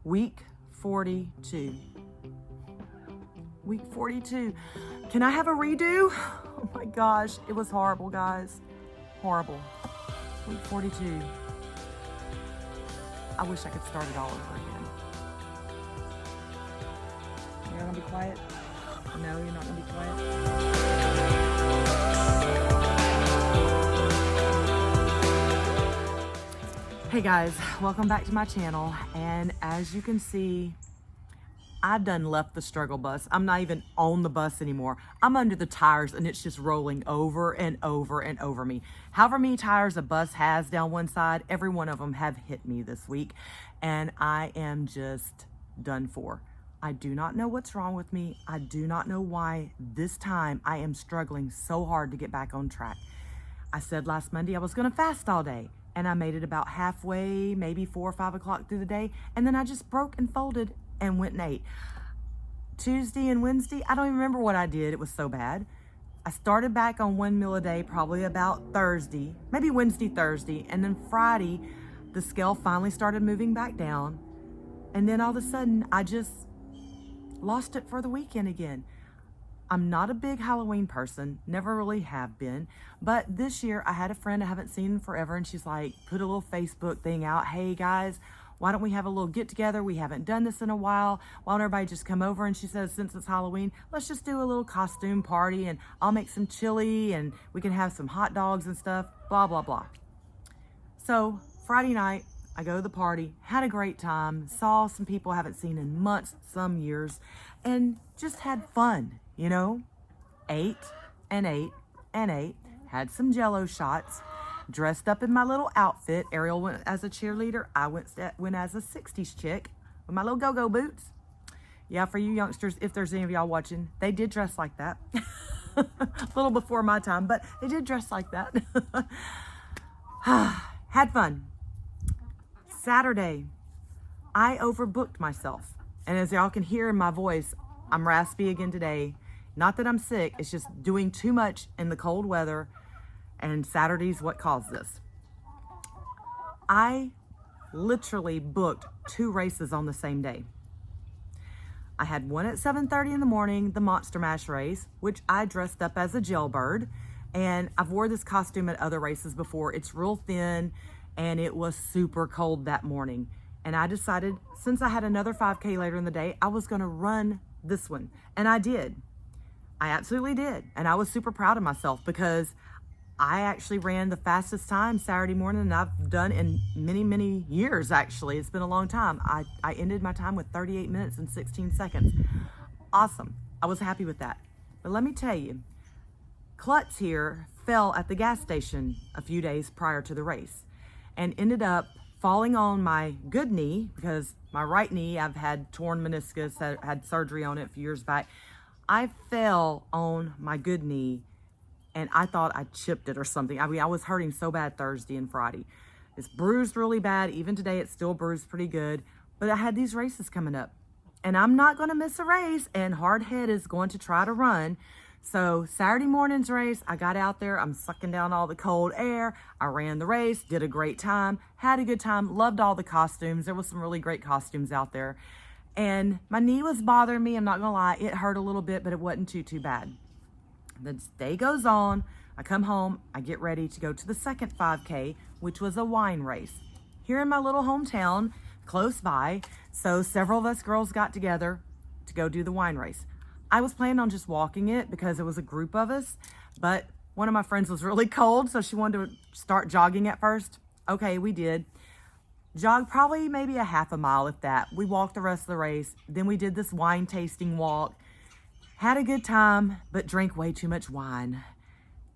Week 42. Week 42. Can I have a redo? Oh my gosh, it was horrible, guys. Horrible. Week 42. I wish I could start it all over again. You're gonna be quiet? No, you're not gonna be quiet? Hey guys, welcome back to my channel. And as you can see, I've done left the struggle bus. I'm not even on the bus anymore. I'm under the tires and it's just rolling over and over and over me. However many tires a bus has down one side, every one of them have hit me this week. And I am just done for. I do not know what's wrong with me. I do not know why this time I am struggling so hard to get back on track. I said last Monday I was gonna fast all day. And I made it about halfway, maybe 4 or 5 o'clock through the day. And then I just broke and folded and went and ate. Tuesday and Wednesday, I don't even remember what I did. It was so bad. I started back on one meal a day, probably about Thursday, maybe Wednesday, Thursday. And then Friday, the scale finally started moving back down. And then all of a sudden, I just lost it for the weekend again. I'm not a big Halloween person, never really have been, but this year I had a friend I haven't seen in forever, and she's like, put a little Facebook thing out. Hey guys, why don't we have a little get together? We haven't done this in a while. Why don't everybody just come over? And she says, since it's Halloween, let's just do a little costume party, and I'll make some chili and we can have some hot dogs and stuff, blah, blah, blah. So Friday night, I go to the party, had a great time, saw some people I haven't seen in months, some years, and just had fun. You know, ate and ate and ate, had some Jell-O shots, dressed up in my little outfit. Ariel went as a cheerleader. I went as a 60s chick with my little go-go boots. Yeah, for you youngsters, if there's any of y'all watching, they did dress like that. A little before my time, but they did dress like that. Had fun. Saturday, I overbooked myself. And as y'all can hear in my voice, I'm raspy again today. Not that I'm sick, it's just doing too much in the cold weather, and Saturday's what caused this. I literally booked 2 races on the same day. I had one at 7:30 in the morning, the Monster Mash race, which I dressed up as a jailbird, and I've wore this costume at other races before. It's real thin, and it was super cold that morning. And I decided, since I had another 5K later in the day, I was gonna run this one, and I did. I absolutely did, and I was super proud of myself because I actually ran the fastest time Saturday morning than I've done in many years. Actually, it's been a long time. I ended my time with 38 minutes and 16 seconds. Awesome. I was happy with that. But let me tell you, Klutz here fell at the gas station a few days prior to the race and ended up falling on my good knee, because my right knee, I've had torn meniscus, had surgery on it a few years back. I fell on my good knee and I thought I chipped it or something. I mean, I was hurting so bad Thursday and Friday. It's bruised really bad. Even today, it's still bruised pretty good. But I had these races coming up and I'm not going to miss a race, and Hardhead is going to try to run. So Saturday morning's race, I got out there, I'm sucking down all the cold air. I ran the race, did a great time, had a good time, loved all the costumes. There was some really great costumes out there. And my knee was bothering me, I'm not gonna lie. It hurt a little bit, but it wasn't too bad. The day goes on, I come home, I get ready to go to the second 5K, which was a wine race. Here in my little hometown, close by. So several of us girls got together to go do the wine race. I was planning on just walking it because it was a group of us, but one of my friends was really cold, so she wanted to start jogging at first. Okay, we did. Jogged probably maybe a half a mile, if that. We walked the rest of the race. Then we did this wine tasting walk. Had a good time, but drank way too much wine.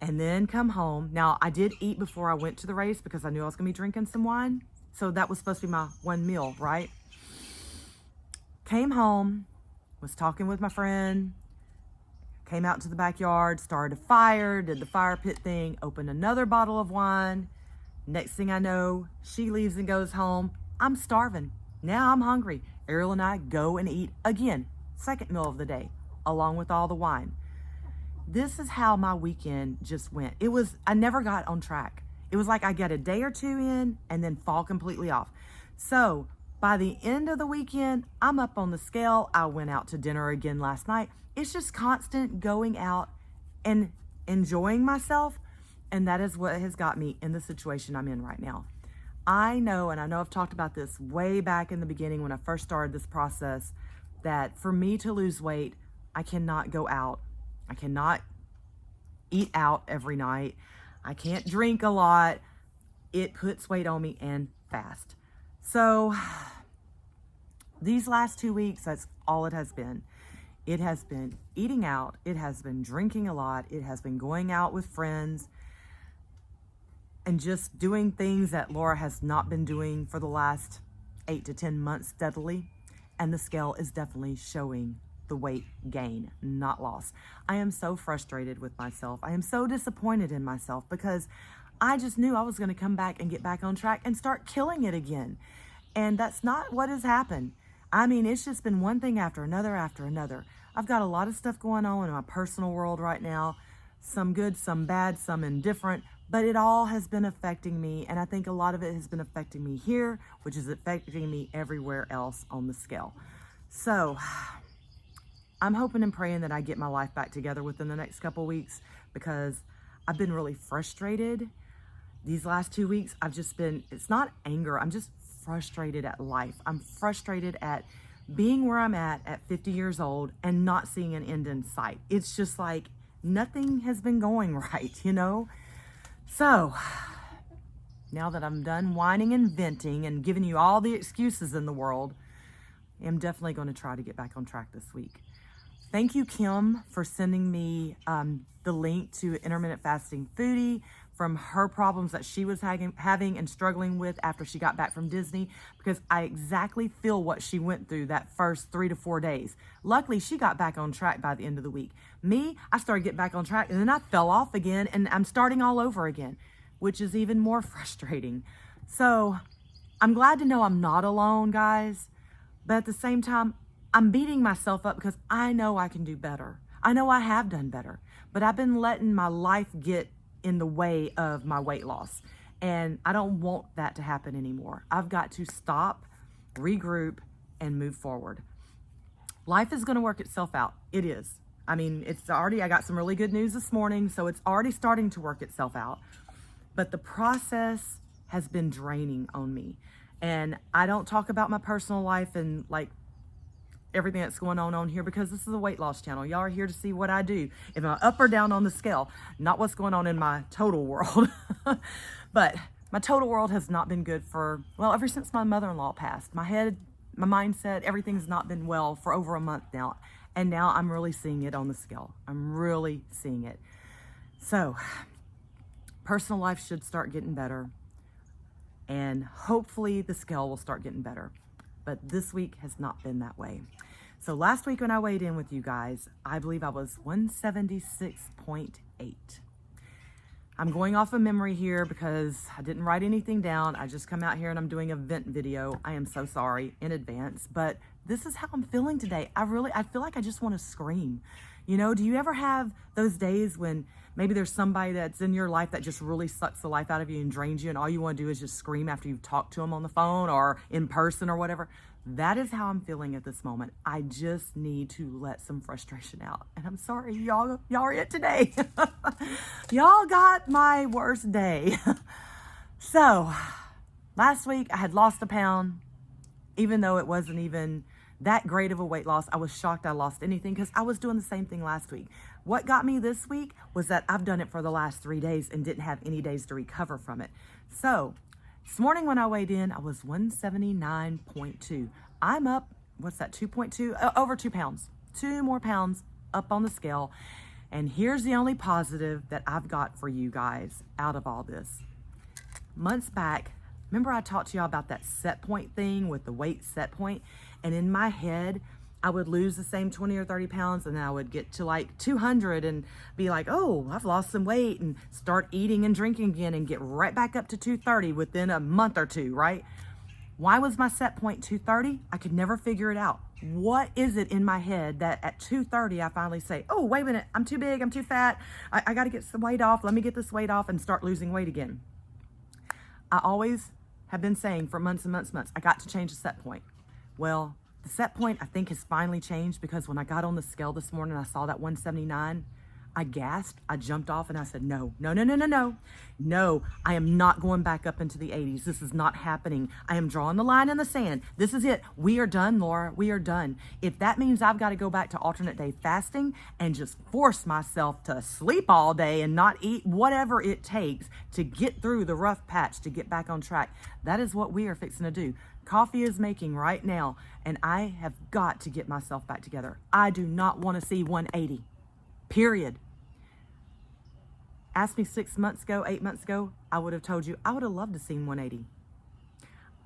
And then come home. Now, I did eat before I went to the race because I knew I was gonna be drinking some wine. So that was supposed to be my one meal, right? Came home, was talking with my friend, came out to the backyard, started a fire, did the fire pit thing, opened another bottle of wine. Next thing I know, she leaves and goes home. I'm starving. Now I'm hungry. Ariel and I go and eat again, second meal of the day, along with all the wine. This is how my weekend just went. I never got on track. It was like I get a day or two in and then fall completely off. So By the end of the weekend, I'm up on the scale. I went out to dinner again last night. It's just constant going out and enjoying myself. And that is what has got me in the situation I'm in right now. I know, and I know I've talked about this way back in the beginning when I first started this process, that for me to lose weight, I cannot go out. I cannot eat out every night. I can't drink a lot. It puts weight on me and fast. So these last 2 weeks, that's all it has been. It has been eating out. It has been drinking a lot. It has been going out with friends and just doing things that Laura has not been doing for the last 8 to 10 months steadily. And the scale is definitely showing the weight gain, not loss. I am so frustrated with myself. I am so disappointed in myself because I just knew I was going to come back and get back on track and start killing it again. And that's not what has happened. I mean, it's just been one thing after another after another. I've got a lot of stuff going on in my personal world right now. Some good, some bad, some indifferent, but it all has been affecting me. And I think a lot of it has been affecting me here, which is affecting me everywhere else on the scale. So I'm hoping and praying that I get my life back together within the next couple weeks, because I've been really frustrated. These last 2 weeks, I've just been, it's not anger, I'm just frustrated at life. I'm frustrated at being where I'm at 50 years old and not seeing an end in sight. It's just like nothing has been going right, you know? So now that I'm done whining and venting and giving you all the excuses in the world, I'm definitely going to try to get back on track this week. Thank you, Kim, for sending me the link to Intermittent Fasting Foodie from her problems that she was having and struggling with after she got back from Disney, because I exactly feel what she went through that first 3 to 4 days. Luckily, she got back on track by the end of the week. Me, I started getting back on track and then I fell off again and I'm starting all over again, which is even more frustrating. So I'm glad to know I'm not alone, guys, but at the same time, I'm beating myself up because I know I can do better. I know I have done better, but I've been letting my life get in the way of my weight loss. And I don't want that to happen anymore. I've got to stop, regroup, and move forward. Life is going to work itself out. It is. I mean, it's already, I got some really good news this morning, so it's already starting to work itself out. But the process has been draining on me. And I don't talk about my personal life and like everything that's going on here, because this is a weight loss channel. Y'all are here to see what I do, if I'm up or down on the scale, not what's going on in my total world. But my total world has not been good for, well, ever since my mother-in-law passed. My head, my mindset, everything's not been well for over a month now. And now I'm really seeing it on the scale. I'm really seeing it. So personal life should start getting better. And hopefully the scale will start getting better. But this week has not been that way. So last week when I weighed in with you guys, I believe I was 176.8. I'm going off of memory here because I didn't write anything down. I just come out here and I'm doing a vent video. I am so sorry in advance, but this is how I'm feeling today. I feel like I just want to scream. You know, do you ever have those days when maybe there's somebody that's in your life that just really sucks the life out of you and drains you, and all you want to do is just scream after you've talked to them on the phone or in person or whatever? That is how I'm feeling at this moment. I just need to let some frustration out. And I'm sorry, y'all are it today. Y'all got my worst day. So last week I had lost a pound, even though it wasn't even that great of a weight loss. I was shocked I lost anything because I was doing the same thing last week. What got me this week was that I've done it for the last 3 days and didn't have any days to recover from it. So this morning when I weighed in, I was 179.2. I'm up, what's that, 2.2? Over 2 pounds. 2 more pounds up on the scale. And here's the only positive that I've got for you guys out of all this. Months back, remember I talked to y'all about that set point thing with the weight set point? And in my head, I would lose the same 20 or 30 pounds and then I would get to like 200 and be like, oh, I've lost some weight, and start eating and drinking again and get right back up to 230 within a month or two, right? Why was my set point 230? I could never figure it out. What is it in my head that at 230, I finally say, oh, wait a minute, I'm too big, I'm too fat. I got to get some weight off. Let me get this weight off and start losing weight again. I always have been saying for months and months and months, I got to change the set point. Well, the set point I think has finally changed, because when I got on the scale this morning, I saw that 179. I gasped, I jumped off, and I said, no, I am not going back up into the 80s. This is not happening. I am drawing the line in the sand. This is it. We are done, Laura. We are done. If that means I've got to go back to alternate day fasting and just force myself to sleep all day and not eat, whatever it takes to get through the rough patch, to get back on track, that is what we are fixing to do. Coffee is making right now, and I have got to get myself back together. I do not want to see 180, period. Asked me 6 months ago, 8 months ago, I would have told you I would have loved to seen 180.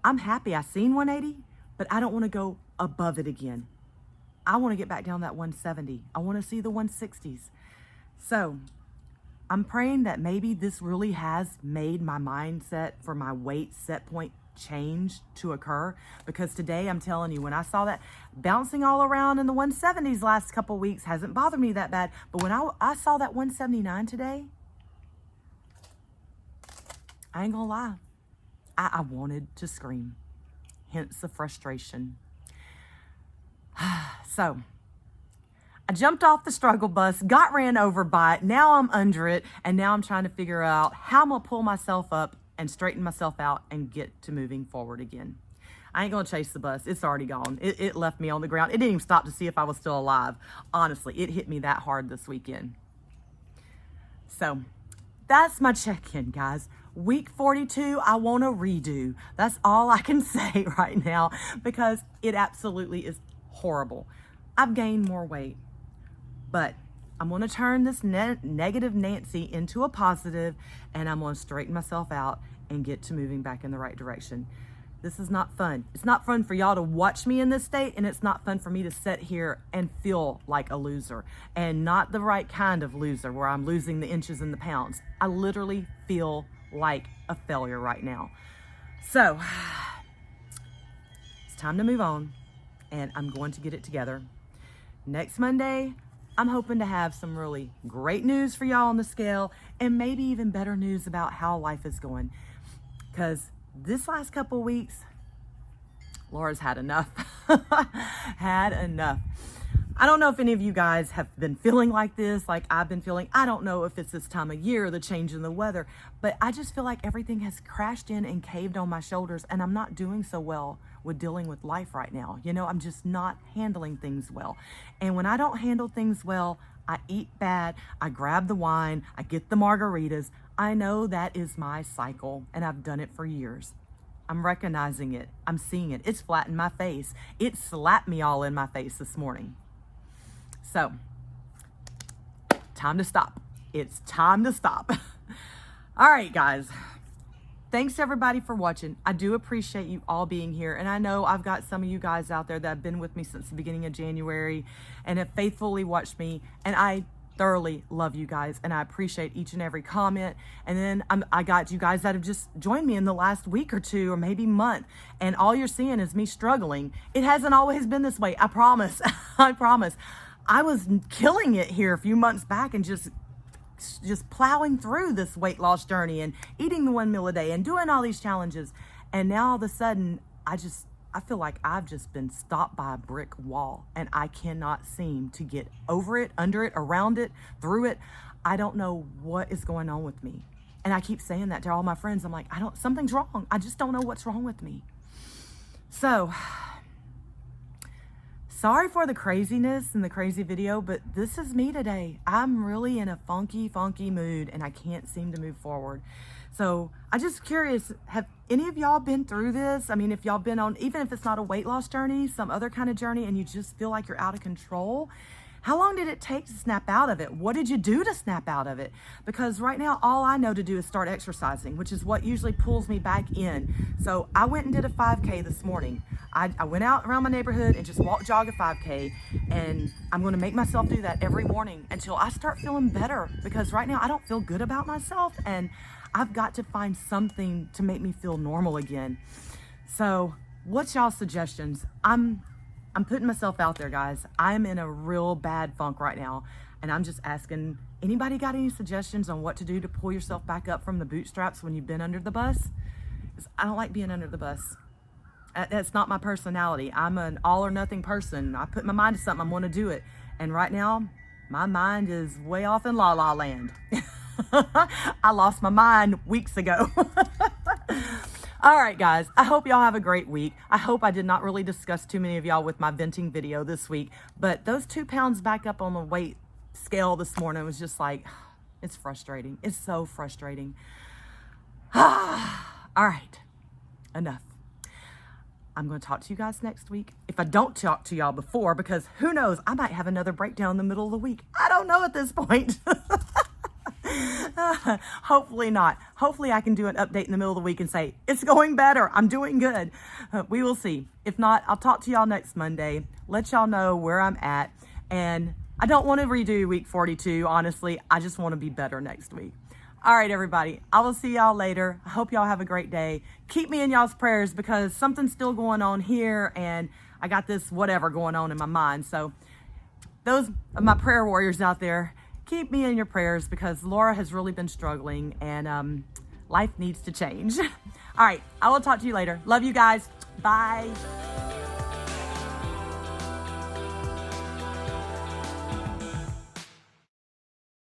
I'm happy I seen 180, but I don't want to go above it again. I want to get back down that 170. I want to see the 160s. So I'm praying that maybe this really has made my mindset for my weight set point change to occur, because today I'm telling you, when I saw that bouncing all around in the 170s last couple weeks, hasn't bothered me that bad, but when I saw that 179 today, I ain't gonna lie, I wanted to scream, hence the frustration. So I jumped off the struggle bus, got ran over by it, now I'm under it, and now I'm trying to figure out how I'm gonna pull myself up and straighten myself out and get to moving forward again. I ain't gonna chase the bus, it's already gone. It left me on the ground. It didn't even stop to see if I was still alive. Honestly, it hit me that hard this weekend. So that's my check-in, guys. Week 42, I want to redo. That's all I can say right now, because it absolutely is horrible. I've gained more weight, but I'm going to turn this negative Nancy into a positive, and I'm going to straighten myself out and get to moving back in the right direction. This is not fun. It's not fun for y'all to watch me in this state, and it's not fun for me to sit here and feel like a loser, and not the right kind of loser where I'm losing the inches and the pounds. I literally feel like a failure right now. So it's time to move on, and I'm going to get it together. Next Monday, I'm hoping to have some really great news for y'all on the scale, and maybe even better news about how life is going, because this last couple of weeks, Laura's had enough. Had enough. I don't know if any of you guys have been feeling like this, like I've been feeling. I don't know if it's this time of year, the change in the weather, but I just feel like everything has crashed in and caved on my shoulders, and I'm not doing so well with dealing with life right now. You know, I'm just not handling things well. And when I don't handle things well, I eat bad, I grab the wine, I get the margaritas. I know that is my cycle, and I've done it for years. I'm recognizing it. I'm seeing it. It's flat in my face. It slapped me all in my face this morning. So, time to stop. It's time to stop. All right, guys. Thanks everybody for watching. I do appreciate you all being here. And I know I've got some of you guys out there that have been with me since the beginning of January and have faithfully watched me. And I thoroughly love you guys, and I appreciate each and every comment. And then I got you guys that have just joined me in the last week or two or maybe month, and all you're seeing is me struggling. It hasn't always been this way, I promise. I promise. I was killing it here a few months back and just plowing through this weight loss journey and eating the 1 meal a day and doing all these challenges, and now all of a sudden I feel like I've just been stopped by a brick wall, and I cannot seem to get over it, under it, around it, through it. I don't know what is going on with me. And I keep saying that to all my friends. I'm like, something's wrong. I just don't know what's wrong with me. So, sorry for the craziness and the crazy video, but this is me today. I'm really in a funky mood, and I can't seem to move forward. So I'm just curious, have any of y'all been through this? I mean, if y'all been on, even if it's not a weight loss journey, some other kind of journey, and you just feel like you're out of control, how long did it take to snap out of it? What did you do to snap out of it? Because right now, all I know to do is start exercising, which is what usually pulls me back in. So I went and did a 5K this morning. I went out around my neighborhood and just jog a 5K, and I'm going to make myself do that every morning until I start feeling better, because right now I don't feel good about myself, and I've got to find something to make me feel normal again. So what's y'all's suggestions? I'm putting myself out there, guys. I'm in a real bad funk right now, and I'm just asking, anybody got any suggestions on what to do to pull yourself back up from the bootstraps when you've been under the bus? I don't like being under the bus. That's not my personality. I'm an all or nothing person. I put my mind to something, I'm going to do it. And right now, my mind is way off in la la land. I lost my mind weeks ago. All right, guys, I hope y'all have a great week. I hope I did not really discuss too many of y'all with my venting video this week, but those 2 pounds back up on the weight scale this morning was just like, it's frustrating. It's so frustrating. All right, enough. I'm going to talk to you guys next week. If I don't talk to y'all before, because who knows, I might have another breakdown in the middle of the week. I don't know at this point. Hopefully not. Hopefully I can do an update in the middle of the week and say, it's going better. I'm doing good. We will see. If not, I'll talk to y'all next Monday. Let y'all know where I'm at. And I don't want to redo week 42, honestly. I just want to be better next week. All right, everybody. I will see y'all later. I hope y'all have a great day. Keep me in y'all's prayers because something's still going on here and I got this whatever going on in my mind. So those are my prayer warriors out there. Keep me in your prayers because Laura has really been struggling and life needs to change. All right. I will talk to you later. Love you guys. Bye.